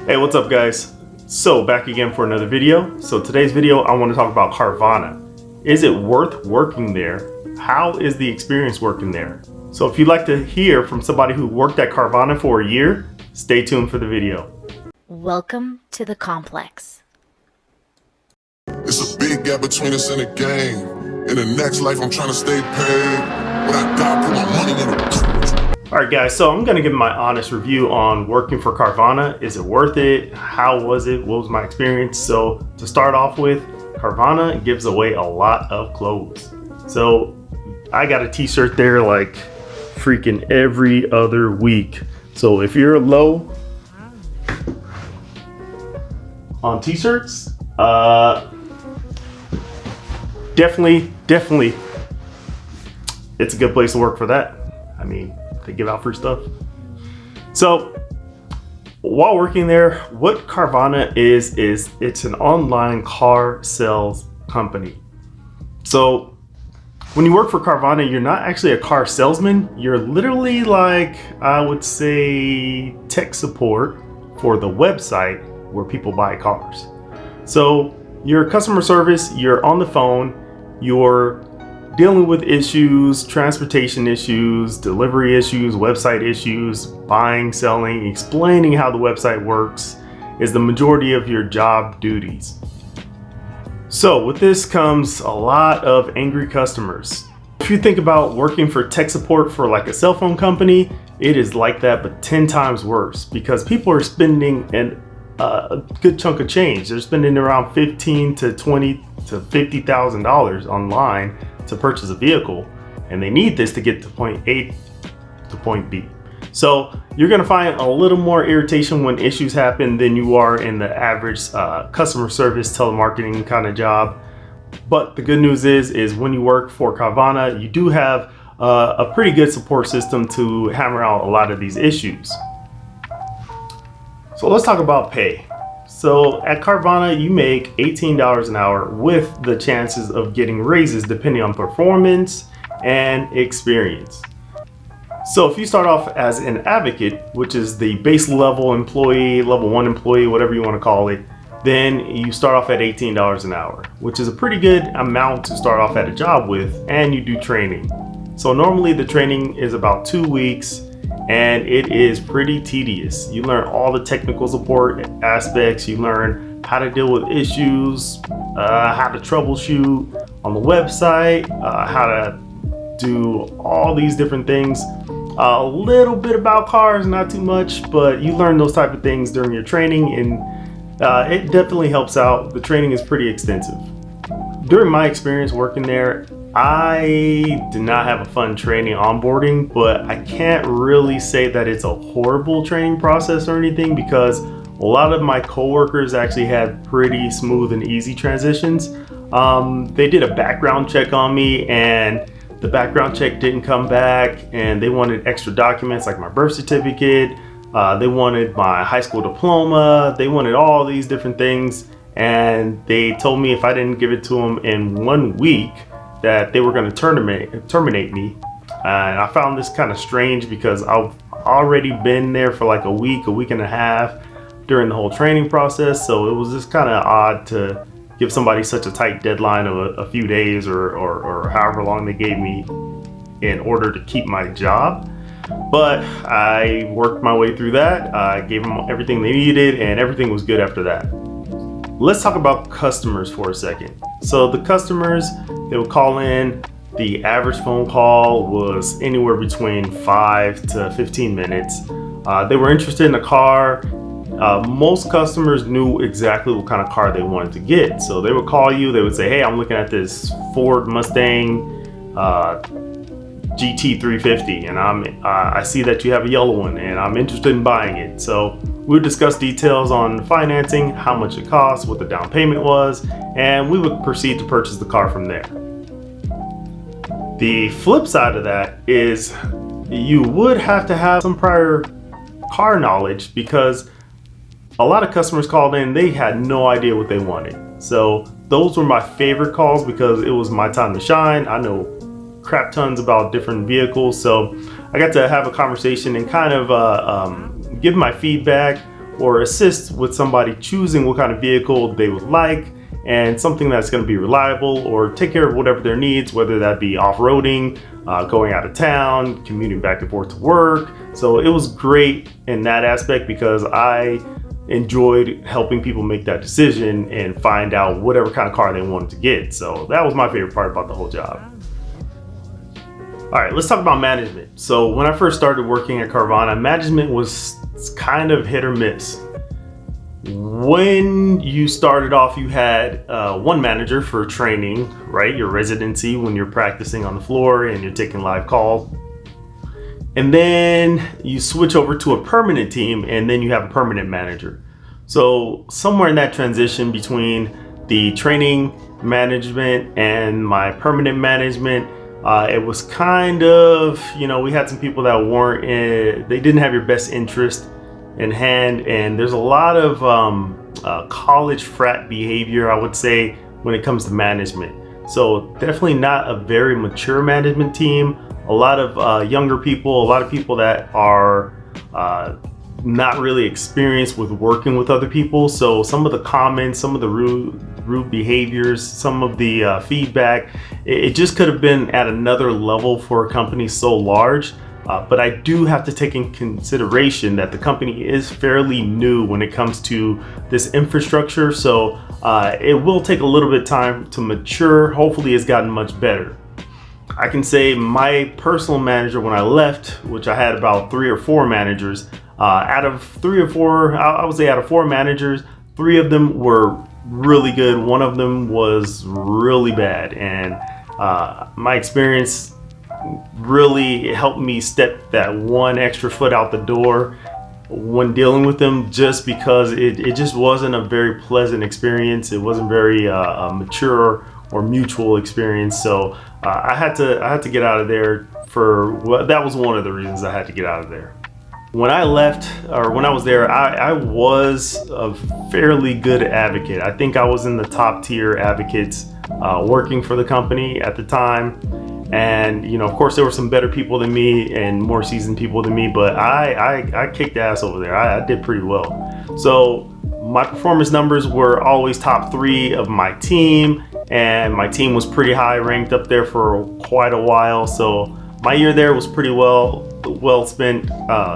Hey, what's up guys? So back again for another video. So today's video I want to talk about Carvana. Is it worth working there? How is the experience working there? So if you'd like to hear from somebody who worked at Carvana for a year, stay tuned for the video. Welcome to the complex. It's a big gap between us and the game. In the next life I'm trying to stay paid. When I die, put my money in the... Alright guys, so I'm going to give my honest review on working for Carvana. Is it worth it? How was it? What was my experience? So to start off with, Carvana gives away a lot of clothes. So I got a t-shirt there like freaking every other week. So if you're low on t-shirts, definitely it's a good place to work for that. I mean, they give out free stuff. So while working there, what Carvana is it's an online car sales company. So when you work for Carvana, you're not actually a car salesman. You're literally like, I would say, tech support for the website where people buy cars. So you're customer service, you're on the phone, you're dealing with issues, transportation issues, delivery issues, website issues, buying, selling, explaining how the website works is the majority of your job duties. So with this comes a lot of angry customers. If you think about working for tech support for like a cell phone company, it is like that, but 10 times worse because people are spending a good chunk of change. They're spending around $15,000 to $20,000 to $50,000 online to purchase a vehicle, and they need this to get to point A to point B. So you're gonna find a little more irritation when issues happen than you are in the average customer service telemarketing kind of job. But the good news is when you work for Carvana, you do have a pretty good support system to hammer out a lot of these issues. So let's talk about pay. So at Carvana, you make $18 an hour with the chances of getting raises depending on performance and experience. So if you start off as an advocate, which is the base level employee, level 1 employee, whatever you want to call it, then you start off at $18 an hour, which is a pretty good amount to start off at a job with, and you do training. So normally the training is about 2 weeks, and it is pretty tedious. You learn all the technical support aspects, you learn how to deal with issues, how to troubleshoot on the website, how to do all these different things. A little bit about cars, not too much, but you learn those type of things during your training, and it definitely helps out. The training is pretty extensive. During my experience working there, I did not have a fun training onboarding, but I can't really say that it's a horrible training process or anything because a lot of my coworkers actually had pretty smooth and easy transitions. They did a background check on me and the background check didn't come back, and they wanted extra documents like my birth certificate. They wanted my high school diploma. They wanted all these different things, and they told me if I didn't give it to them in 1 week that they were going to terminate me. And I found this kind of strange because I've already been there for like a week and a half during the whole training process. So it was just kind of odd to give somebody such a tight deadline of a few days or however long they gave me in order to keep my job. But I worked my way through that. I gave them everything they needed and everything was good after that. Let's talk about customers for a second. So the customers, they would call in. The average phone call was anywhere between 5 to 15 minutes. They were interested in a car. Most customers knew exactly what kind of car they wanted to get. So they would call you, they would say, hey, I'm looking at this Ford Mustang GT350 and I see that you have a yellow one and I'm interested in buying it. So we would discuss details on financing, how much it costs, what the down payment was, and we would proceed to purchase the car from there. The flip side of that is you would have to have some prior car knowledge because a lot of customers called in, they had no idea what they wanted. So those were my favorite calls because it was my time to shine. I know crap tons about different vehicles, so I got to have a conversation and kind of give my feedback or assist with somebody choosing what kind of vehicle they would like, and something that's going to be reliable or take care of whatever their needs, whether that be off-roading, going out of town, commuting back and forth to work. So it was great in that aspect because I enjoyed helping people make that decision and find out whatever kind of car they wanted to get. So that was my favorite part about the whole job. All right, let's talk about management. So when I first started working at Carvana, management was kind of hit or miss. When you started off, you had one manager for training, right? Your residency when you're practicing on the floor and you're taking live calls. And then you switch over to a permanent team, and then you have a permanent manager. So somewhere in that transition between the training management and my permanent management, it was kind of, we had some people that they didn't have your best interest in hand, and there's a lot of college frat behavior, I would say, when it comes to management. So definitely not a very mature management team. A lot of younger people, a lot of people that are not really experienced with working with other people. So some of the comments, some of the rude behaviors, some of the feedback, it just could have been at another level for a company so large. But I do have to take in consideration that the company is fairly new when it comes to this infrastructure. So it will take a little bit of time to mature. Hopefully it's gotten much better. I can say my personal manager when I left, which I had about 3 or 4 managers, out of 3 or 4, I would say out of 4 managers, 3 of them were really good. One of them was really bad. And my experience really helped me step that one extra foot out the door when dealing with them, just because it just wasn't a very pleasant experience. It wasn't very mature or mutual experience. So I had to get out of there that was one of the reasons I had to get out of there. When I left, or when I was there, I was a fairly good advocate. I think I was in the top tier advocates working for the company at the time. And of course there were some better people than me and more seasoned people than me, but I kicked ass over there. I did pretty well. So my performance numbers were always top 3 of my team, and my team was pretty high ranked up there for quite a while. So my year there was pretty well spent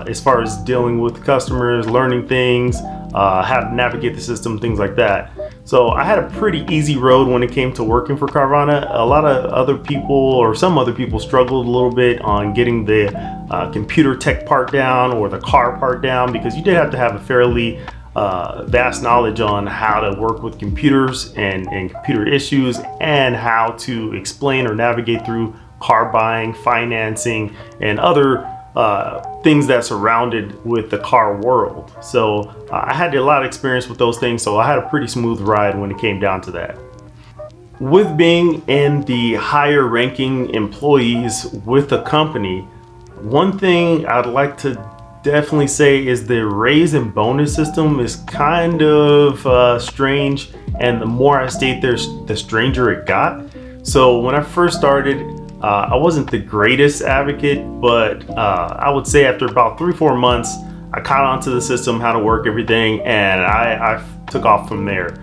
as far as dealing with customers, learning things, how to navigate the system, things like that. So I had a pretty easy road when it came to working for Carvana. A lot of other people, or some other people, struggled a little bit on getting the computer tech part down or the car part down, because you did have to have a fairly vast knowledge on how to work with computers and computer issues, and how to explain or navigate through car buying, financing, and other things that surrounded with the car world. So I had a lot of experience with those things, so I had a pretty smooth ride when it came down to that. With being in the higher ranking employees with the company, one thing I'd like to definitely say is the raise and bonus system is kind of strange, and the more I stayed there, the stranger it got. So when I first started, I wasn't the greatest advocate, but I would say after about 3-4 months, I caught on to the system, how to work everything, and I took off from there.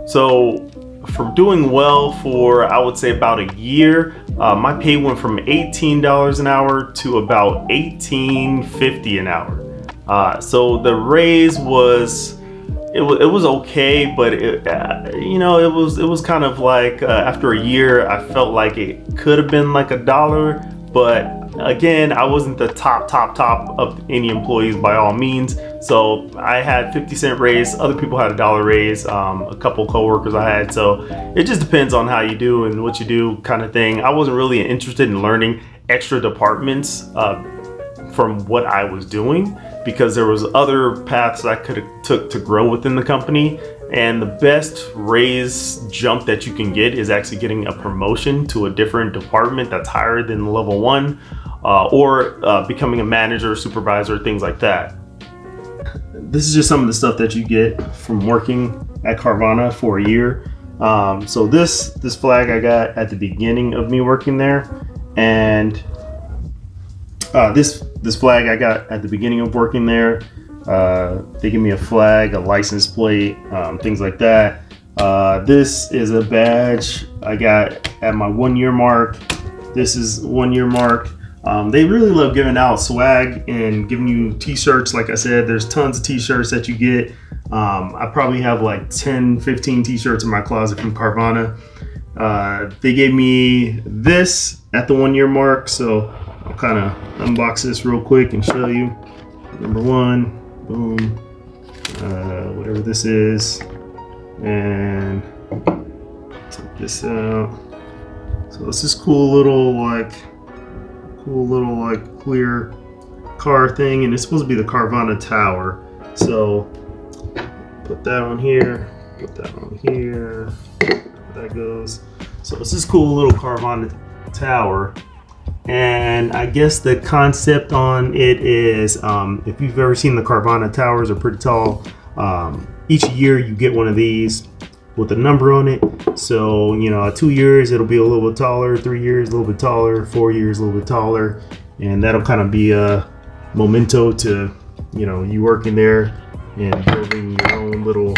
So from doing well for, I would say, about a year, my pay went from $18 an hour to about $18.50 an hour. So the raise was, it was okay, but it was kind of like after a year, I felt like it could have been like $1, but again, I wasn't the top of any employees by all means. So I had 50-cent raise, other people had $1 raise, a couple coworkers I had. So it just depends on how you do and what you do, kind of thing. I wasn't really interested in learning extra departments from what I was doing, because there was other paths I could have took to grow within the company. And the best raise jump that you can get is actually getting a promotion to a different department that's higher than level 1, or becoming a manager, supervisor, things like that. This is just some of the stuff that you get from working at Carvana for a year. So this flag I got at the beginning of me working there, and this flag I got at the beginning of working there. They give me a flag, a license plate, things like that. This is a badge I got at my 1 year mark. This is 1 year mark. They really love giving out swag and giving you t-shirts. Like I said, there's tons of t-shirts that you get. I probably have like 10, 15 t-shirts in my closet from Carvana. They gave me this at the 1 year mark, so I'll kind of unbox this real quick and show you. Number one, boom, whatever this is, and take this out. So this is cool little like clear car thing, and it's supposed to be the Carvana tower. So put that on here, put that on here, that goes. So it's this cool little Carvana tower, and I guess the concept on it is, if you've ever seen the Carvana towers, are pretty tall. Each year you get one of these with a number on it. So, 2 years it'll be a little bit taller, 3 years a little bit taller, 4 years a little bit taller, and that'll kind of be a memento to, you working there and building your own little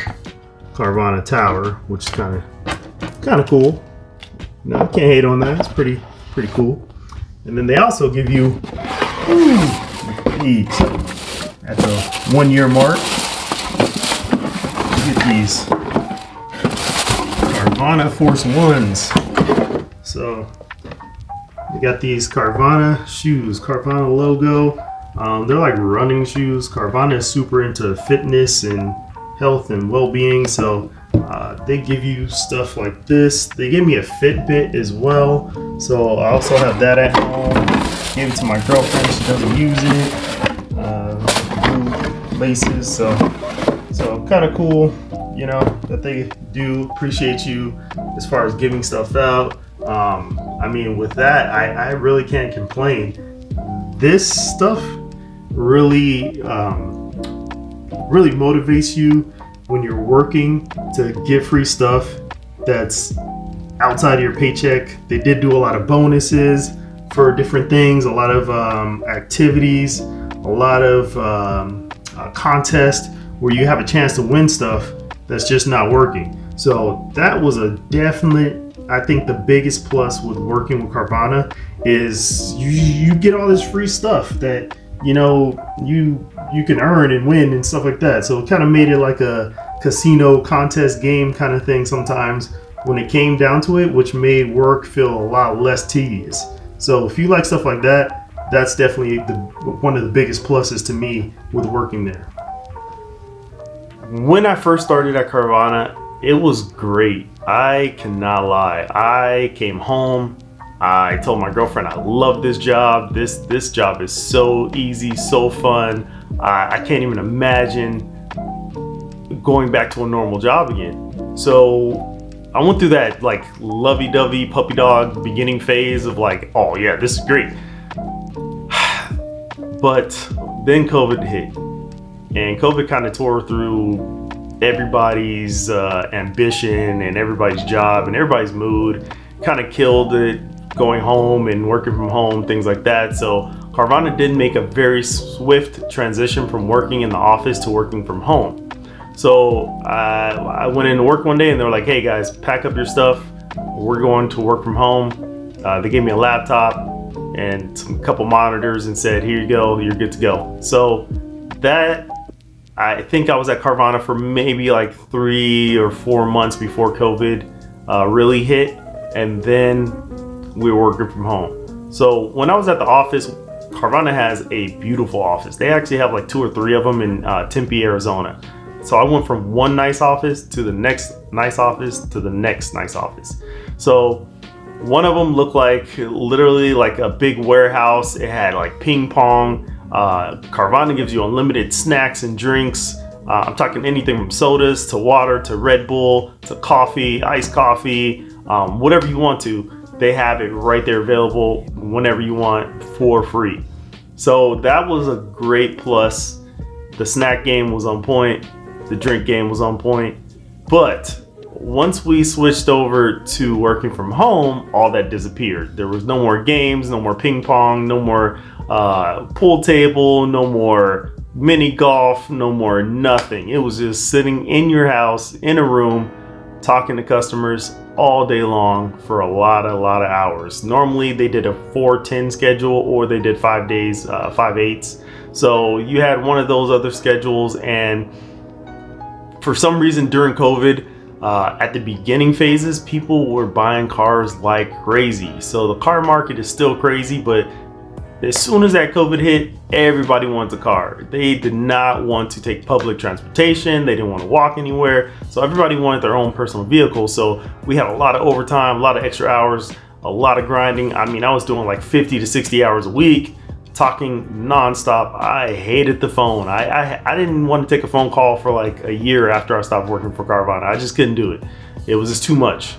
Carvana tower, which is kind of cool. No, I can't hate on that. It's pretty cool. And then they also give you these at the 1 year mark. You get these Carvana Force Ones. So we got these Carvana shoes, Carvana logo. They're like running shoes. Carvana is super into fitness and health and well-being, so they give you stuff like this. They gave me a Fitbit as well, so I also have that at home. Gave it to my girlfriend. She doesn't use it. Blue laces, so kind of cool, that they do appreciate you as far as giving stuff out. I mean, with that, I really can't complain. This stuff really motivates you when you're working to get free stuff that's outside of your paycheck. They did do a lot of bonuses for different things, a lot of activities, a lot of contests where you have a chance to win stuff that's just not working. So that was a definite, I think the biggest plus with working with Carvana is you get all this free stuff that you can earn and win and stuff like that. So it kind of made it like a casino contest game kind of thing sometimes when it came down to it, which made work feel a lot less tedious. So if you like stuff like that, that's definitely one of the biggest pluses to me with working there. When I first started at Carvana, it was great. I cannot lie. I came home, I told my girlfriend I love this job. This job is so easy, so fun. I can't even imagine going back to a normal job again. So I went through that like lovey-dovey puppy dog beginning phase of like, oh yeah, this is great. But then COVID hit, and COVID kind of tore through everybody's ambition and everybody's job and everybody's mood, kind of killed it, going home and working from home, things like that. So Carvana did make a very swift transition from working in the office to working from home. So I went into work one day and they were like, hey guys, pack up your stuff. We're going to work from home. They gave me a laptop and a couple monitors and said, here you go, you're good to go. So that, I think I was at Carvana for maybe like 3 or 4 months before COVID really hit. And then we were working from home. So when I was at the office, Carvana has a beautiful office. They actually have like 2 or 3 of them in Tempe, Arizona. So I went from one nice office to the next nice office to the next nice office. So one of them looked like literally like a big warehouse. It had like ping pong. Carvana gives you unlimited snacks and drinks. I'm talking anything from sodas to water to Red Bull to coffee, iced coffee, whatever you want to. They have it right there available whenever you want for free. So that was a great plus. The snack game was on point. The drink game was on point. But once we switched over to working from home, all that disappeared. There was no more games, no more ping pong, no more pool table, no more mini golf, no more nothing. It was just sitting in your house in a room talking to customers all day long for a lot of hours. Normally they did a 4-10 schedule, or they did 5 days, 5/8. So you had one of those other schedules, and for some reason during COVID, at the beginning phases, people were buying cars like crazy. So the car market is still crazy, but as soon as that COVID hit, everybody wants a car. They did not want to take public transportation. They didn't want to walk anywhere. So everybody wanted their own personal vehicle. So we had a lot of overtime, a lot of extra hours, a lot of grinding. I mean, I was doing like 50 to 60 hours a week, talking nonstop. I hated the phone. I didn't want to take a phone call for like a year after I stopped working for Carvana. I just couldn't do it. It was just too much.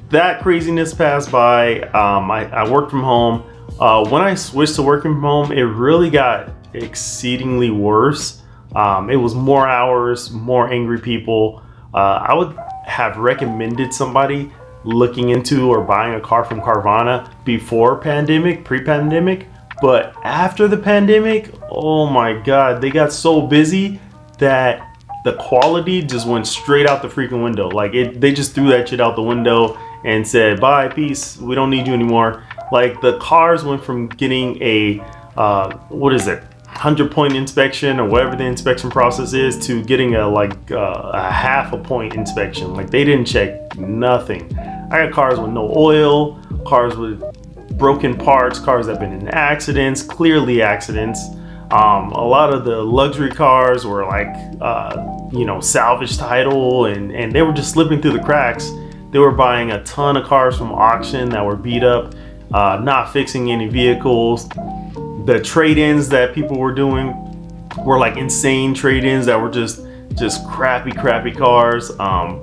That craziness passed by. I worked from home. When I switched to working from home, it really got exceedingly worse. It was more hours, more angry people. I would have recommended somebody looking into or buying a car from Carvana before pandemic, pre-pandemic. But after the pandemic, oh my God, they got so busy that the quality just went straight out the freaking window. Like they just threw that shit out the window and said, bye, peace, we don't need you anymore. Like the cars went from getting a, 100-point inspection or whatever the inspection process is, to getting a half a point inspection. Like they didn't check nothing. I got cars with no oil, cars with broken parts, cars that have been in accidents, clearly accidents. A lot of the luxury cars were like, salvage title, and they were just slipping through the cracks. They were buying a ton of cars from auction that were beat up, not fixing any vehicles. The trade-ins that people were doing were like insane trade-ins that were just crappy cars.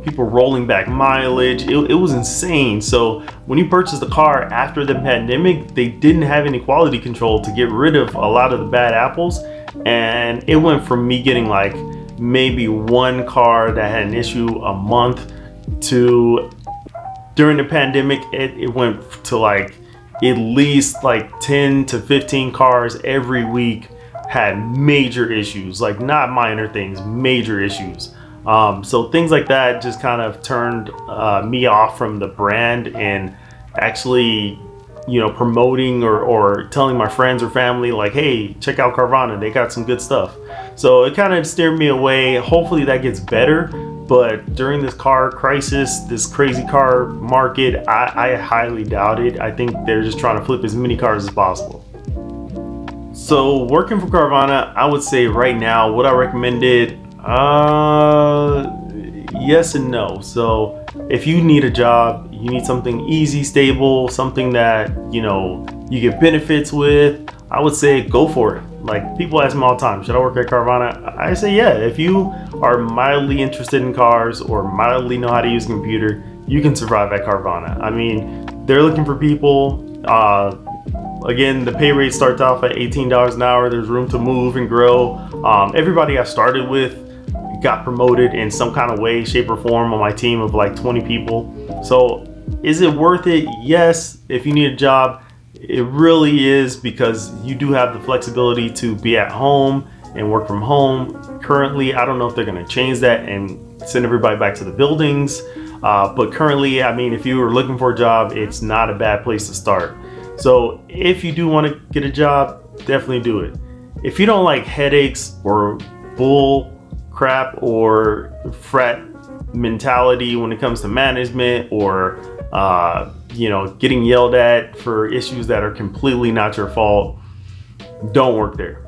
People rolling back mileage. It was insane. So when you purchased the car after the pandemic, they didn't have any quality control to get rid of a lot of the bad apples. And it went from me getting like maybe one car that had an issue a month to, during the pandemic, it went to like at least like 10 to 15 cars every week had major issues, like not minor things, major issues. So things like that just kind of turned me off from the brand, and actually, promoting or telling my friends or family like, hey, check out Carvana, they got some good stuff. So it kind of steered me away. Hopefully that gets better. But during this car crisis, this crazy car market, I highly doubt it. I think they're just trying to flip as many cars as possible. So working for Carvana, I would say right now, would I recommend it? Yes and no. So if you need a job, you need something easy, stable, something that, you get benefits with, I would say go for it. Like people ask me all the time, should I work at Carvana? I say, yeah, if you are mildly interested in cars or mildly know how to use a computer, you can survive at Carvana. I mean, they're looking for people. Again, the pay rate starts off at $18 an hour. There's room to move and grow. Everybody I started with got promoted in some kind of way, shape, or form on my team of like 20 people. So is it worth it? Yes. If you need a job, it really is, because you do have the flexibility to be at home and work from home. Currently, I don't know if they're going to change that and send everybody back to the buildings. But currently, I mean, if you were looking for a job, it's not a bad place to start. So if you do want to get a job, definitely do it. If you don't like headaches or bull crap or frat mentality when it comes to management, or getting yelled at for issues that are completely not your fault, don't work there.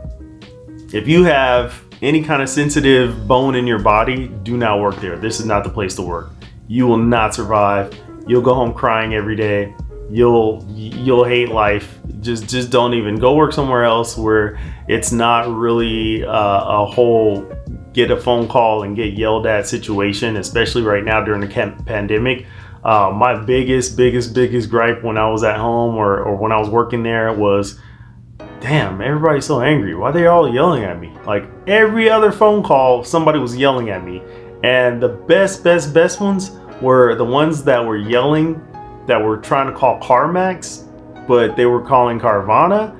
If you have any kind of sensitive bone in your body, do not work there. This is not the place to work. You will not survive. You'll go home crying every day. You'll hate life. Just don't even go work somewhere else where it's not really a whole get a phone call and get yelled at situation, especially right now during the pandemic. My biggest gripe when I was at home or when I was working there was, damn, everybody's so angry. Why are they all yelling at me? Like every other phone call, somebody was yelling at me. And the best ones were the ones that were yelling, that were trying to call CarMax, but they were calling Carvana.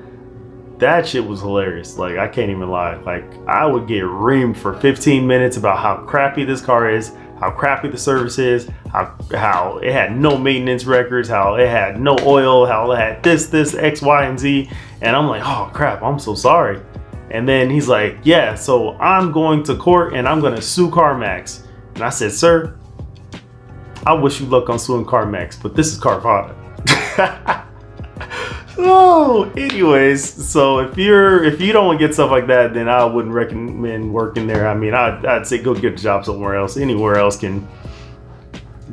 that shit was hilarious. Like, I can't even lie. Like, I would get reamed for 15 minutes about how crappy this car is, how crappy the service is, how it had no maintenance records, how it had no oil, how it had this, X, Y, and Z. And I'm like, oh crap, I'm so sorry. And then he's like, yeah, so I'm going to court and I'm gonna sue CarMax. And I said, sir, I wish you luck on suing CarMax, but this is Carvana. So anyways, so if you don't want to get stuff like that, then I wouldn't recommend working there. I mean, I'd say go get a job somewhere else. Anywhere else can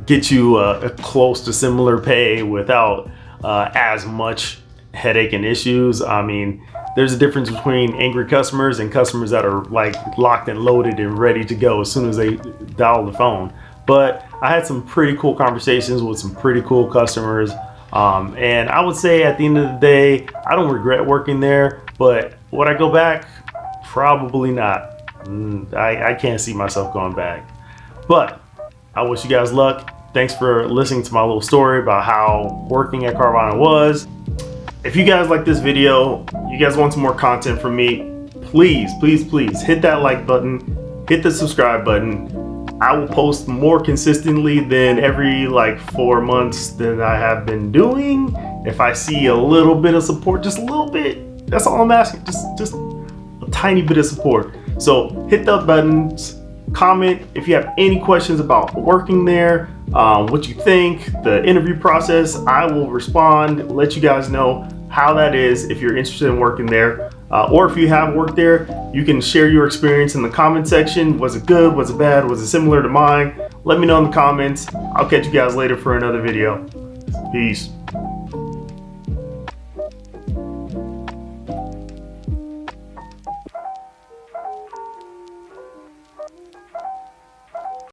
get you close to similar pay without as much headache and issues. I mean, there's a difference between angry customers and customers that are like locked and loaded and ready to go as soon as they dial the phone. But I had some pretty cool conversations with some pretty cool customers. And I would say at the end of the day, I don't regret working there, but would I go back? Probably not. I can't see myself going back. But I wish you guys luck. Thanks for listening to my little story about how working at Carvana was. If you guys like this video, you guys want some more content from me, please hit that like button, hit the subscribe button. I will post more consistently than every like 4 months that I have been doing. If I see a little bit of support, just a little bit, that's all I'm asking, just a tiny bit of support. So hit the buttons, comment if you have any questions about working there, what you think, the interview process. I will respond, let you guys know how that is if you're interested in working there. Or if you have worked there, you can share your experience in the comment section. Was it good? Was it bad? Was it similar to mine? Let me know in the comments. I'll catch you guys later for another video. Peace.